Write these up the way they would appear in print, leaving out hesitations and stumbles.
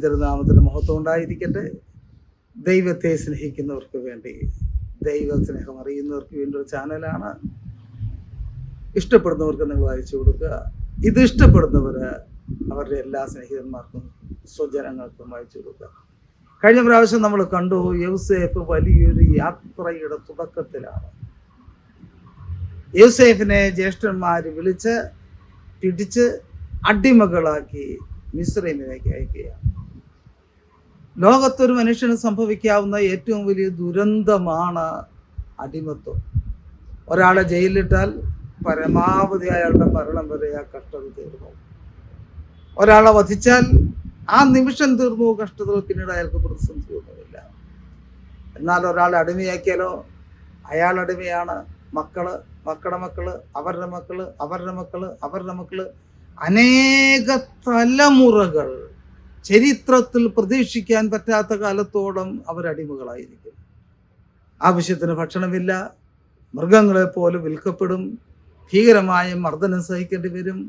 തിരുനാമത്തിന് മഹത്വം ഉണ്ടായിരിക്കട്ടെ. ദൈവത്തെ സ്നേഹിക്കുന്നവർക്ക് വേണ്ടി, ദൈവ സ്നേഹം അറിയുന്നവർക്ക് വേണ്ടി ഒരു ചാനലാണ്. ഇഷ്ടപ്പെടുന്നവർക്ക് നിങ്ങൾ അയച്ചു കൊടുക്കുക. ഇത് ഇഷ്ടപ്പെടുന്നവര് അവരുടെ എല്ലാ സ്നേഹിതന്മാർക്കും സ്വജനങ്ങൾക്കും അയച്ചു കൊടുക്കുക. കഴിഞ്ഞ പ്രാവശ്യം നമ്മൾ കണ്ടു, യൗസേഫ് വലിയൊരു യാത്രയുടെ തുടക്കത്തിലാണ്. യൗസേഫിനെ ജ്യേഷ്ഠന്മാര് വിളിച്ച് പിടിച്ച് അടിമകളാക്കി മിസ്രൈമിലേക്ക് അയക്കുകയാണ്. ലോകത്തൊരു മനുഷ്യന് സംഭവിക്കാവുന്ന ഏറ്റവും വലിയ ദുരന്തമാണ് അടിമത്വം. ഒരാളെ ജയിലിലിട്ടാൽ പരമാവധി അയാളുടെ മരണം വരെ ആ കഷ്ടത തീർന്നു. ഒരാളെ വധിച്ചാൽ ആ നിമിഷം തീർന്നു കഷ്ടതകൾ. പിന്നീട് അയാൾക്ക് പ്രതിസന്ധി ഒന്നുമില്ല. എന്നാൽ ഒരാളെ അടിമയാക്കിയാലോ, അയാൾ അടിമയാണ്. മക്കള്, മക്കളുടെ മക്കള്, അവരുടെ മക്കള്, അവരുടെ മക്കള്, അവരുടെ മക്കള്, അനേക തലമുറകൾ ചരിത്രത്തിൽ പ്രതീക്ഷിക്കാൻ പറ്റാത്ത കാലത്തോളം അവരടിമകളായിരിക്കും. ആവശ്യത്തിന് ഭക്ഷണമില്ല, മൃഗങ്ങളെ പോലെ വിൽക്കപ്പെടും, ഭീകരമായ മർദ്ദനം സഹിക്കേണ്ടി വരും.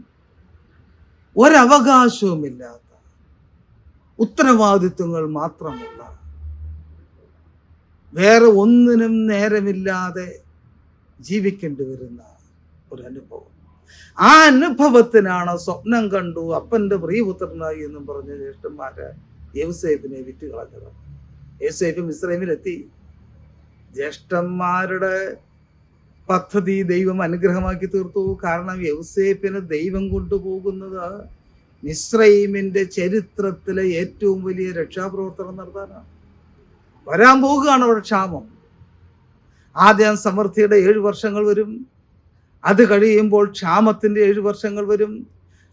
ഒരവകാശവുമില്ലാത്ത, ഉത്തരവാദിത്വങ്ങൾ മാത്രമുള്ള, വേറെ ഒന്നിനും നേരമില്ലാതെ ജീവിക്കേണ്ടി വരുന്ന ഒരു അനുഭവം. ആ അനുഭവത്തിനാണ് സ്വപ്നം കണ്ടു അപ്പന്റെ പ്രിയപുത്രനായി എന്നും പറഞ്ഞ ജ്യേഷ്ഠന്മാര് യൗസേഫിനെ വിറ്റ് കളഞ്ഞത്. യൗസേഫ് മിസ്രൈമിലെത്തി. ജ്യേഷ്ഠന്മാരുടെ പദ്ധതി ദൈവം അനുഗ്രഹമാക്കി തീർത്തു. കാരണം യൗസേഫിനെ ദൈവം കൊണ്ടുപോകുന്നത് മിസ്രൈമിന്റെ ചരിത്രത്തിലെ ഏറ്റവും വലിയ രക്ഷാപ്രവർത്തനം നടത്താനാണ്. വരാൻ പോകുകയാണ് അവിടെ ക്ഷാമം. ആദ്യം സമൃദ്ധിയുടെ 7 വർഷങ്ങൾ വരും. അത് കഴിയുമ്പോൾ ക്ഷാമത്തിൻ്റെ 7 വർഷങ്ങൾ വരും.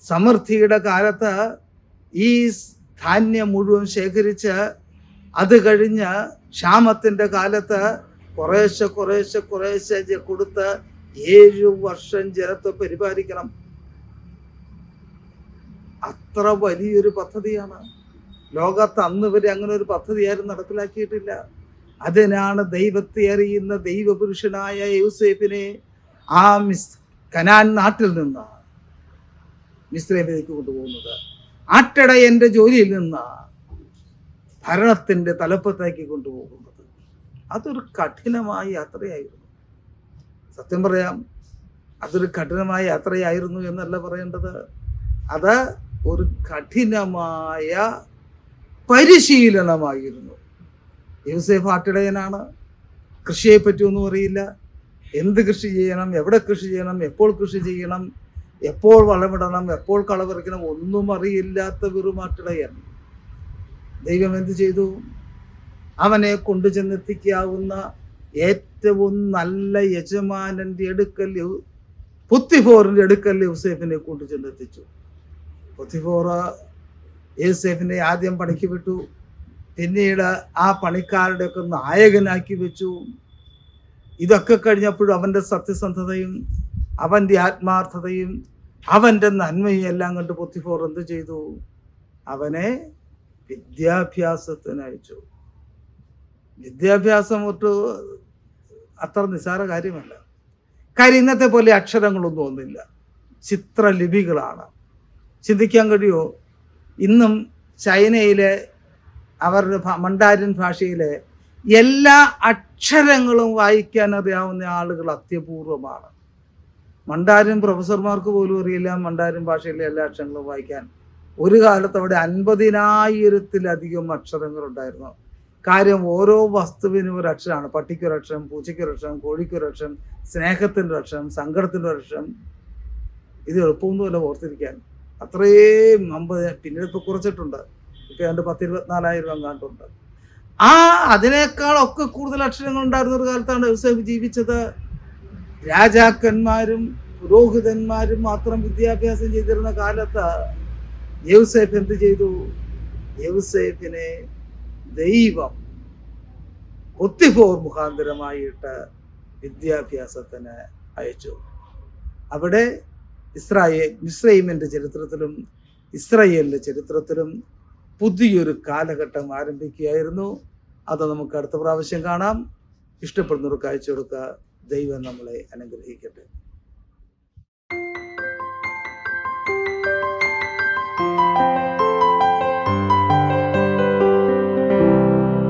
സമൃദ്ധിയുടെ കാലത്ത് ഈ ധാന്യം മുഴുവൻ ശേഖരിച്ച് അത് കഴിഞ്ഞ് ക്ഷാമത്തിൻ്റെ കാലത്ത് കുറേശ്ശെ കുറേശ്ശെ കുറേശ്ശെ കൊടുത്ത് 7 വർഷം ജനത്തെ പരിപാലിക്കണം. അത്ര വലിയൊരു പദ്ധതിയാണ്. ലോകത്ത് അന്ന് വരെ അങ്ങനെ ഒരു പദ്ധതി ആരും നടപ്പിലാക്കിയിട്ടില്ല. അതിനാണ് ദൈവത്തെ അറിയുന്ന ദൈവപുരുഷനായ യൗസേഫിനെ ആ കനാൻ നാട്ടിൽ നിന്ന് മിസ്രൈമിലേക്ക് കൊണ്ടുപോകുന്നത്. ആട്ടിടയന്റെ ജോലിയിൽ നിന്ന് ഭരണത്തിന്റെ തലപ്പത്തേക്ക് കൊണ്ടുപോകുന്നത്. അതൊരു കഠിനമായ യാത്രയായിരുന്നു. സത്യം പറയാം, അതൊരു കഠിനമായ യാത്രയായിരുന്നു എന്നല്ല പറയേണ്ടത്. അത് ഒരു കഠിനമായ പരിശീലനമായിരുന്നു. യൗസേഫ് ആട്ടിടയനാണ്. കൃഷിയെ പറ്റിയൊന്നും അറിയില്ല. എന്ത് കൃഷി ചെയ്യണം, എവിടെ കൃഷി ചെയ്യണം, എപ്പോൾ കൃഷി ചെയ്യണം, എപ്പോൾ വളമിടണം, എപ്പോൾ കളപറിക്കണം, ഒന്നും അറിയില്ലാത്ത വെറും ആട്ടിടയൻ. ദൈവം എന്ത് ചെയ്തു? അവനെ കൊണ്ടുചെന്നെത്തിക്കാവുന്ന ഏറ്റവും നല്ല യജമാനന്റെ അടുക്കൽ, പൊത്തിഫോറിന്റെ അടുക്കൽ യൗസേഫിനെ കൊണ്ടുചെന്നെത്തിച്ചു. പൊത്തിഫോർ യൗസേഫിനെ ആദ്യം പണിക്ക് വിട്ടു. പിന്നീട് ആ പണിക്കാരുടെയൊക്കെ നായകനാക്കി വെച്ചു. ഇതൊക്കെ കഴിഞ്ഞപ്പോഴും അവൻ്റെ സത്യസന്ധതയും അവൻ്റെ ആത്മാർത്ഥതയും അവൻ്റെ നന്മയും എല്ലാം കണ്ട് പൊത്തിഫോർ എന്ത് ചെയ്തു? അവനെ വിദ്യാഭ്യാസത്തിന് അയച്ചു. വിദ്യാഭ്യാസം അത്ര നിസ്സാര കാര്യമല്ല. കാര്യം ഇന്നത്തെ പോലെ അക്ഷരങ്ങളൊന്നും ഒന്നുമില്ല, ചിത്രലിപികളാണ്. ചിന്തിക്കാൻ കഴിയുമോ? ഇന്നും ചൈനയിലെ അവരുടെ മണ്ടാരിൻ ഭാഷയിലെ എല്ലാ അക്ഷരങ്ങളും വായിക്കാൻ അറിയാവുന്ന ആളുകൾ അത്യപൂർവമാണ്. മണ്ടാരിൻ പ്രൊഫസർമാർക്ക് പോലും അറിയില്ല മണ്ടാരിൻ ഭാഷയിലെ എല്ലാ അക്ഷരങ്ങളും വായിക്കാൻ. ഒരു കാലത്ത് അവിടെ 50,000-ത്തിലധികം അക്ഷരങ്ങളുണ്ടായിരുന്നു. കാര്യം ഓരോ വസ്തുവിനും ഒരു അക്ഷരമാണ്. പട്ടിക്കൊരക്ഷരം, പൂച്ചയ്ക്കൊരക്ഷരം, കോഴിക്കൊരക്ഷരം, സ്നേഹത്തിൻ്റെ അക്ഷരം, സങ്കടത്തിൻ്റെ അക്ഷരം. ഇത് എളുപ്പമൊന്നുമല്ല ഓർത്തിരിക്കാൻ. അത്രയും പിന്നീട് ഇപ്പോൾ കുറച്ചിട്ടുണ്ട്. ഇപ്പം ഏതാണ്ട് 10,24,000 എങ്ങാണ്ടുണ്ട്. അതിനേക്കാളൊക്കെ കൂടുതൽ അക്ഷരങ്ങൾ ഉണ്ടായിരുന്ന ഒരു കാലത്താണ് യൗസേഫ് ജീവിച്ചത്. രാജാക്കന്മാരും പുരോഹിതന്മാരും മാത്രം വിദ്യാഭ്യാസം ചെയ്തിരുന്ന കാലത്ത് യൗസേഫ് എന്ത് ചെയ്തു? യൗസേഫിനെ ദൈവം പൊത്തിഫോർ മുഖാന്തരമായിട്ട് വിദ്യാഭ്യാസത്തിന് അയച്ചു. അവിടെ മിസ്രൈമിന്റെ ചരിത്രത്തിലും ഇസ്രായേലിന്റെ ചരിത്രത്തിലും പുതിയൊരു കാലഘട്ടം ആരംഭിക്കുകയായിരുന്നു. അത് നമുക്ക് അടുത്ത പ്രാവശ്യം കാണാം. ഇഷ്ടപ്പെടുന്നവർക്ക് അയച്ചു കൊടുക്കുക. ദൈവം നമ്മളെ അനുഗ്രഹിക്കട്ടെ.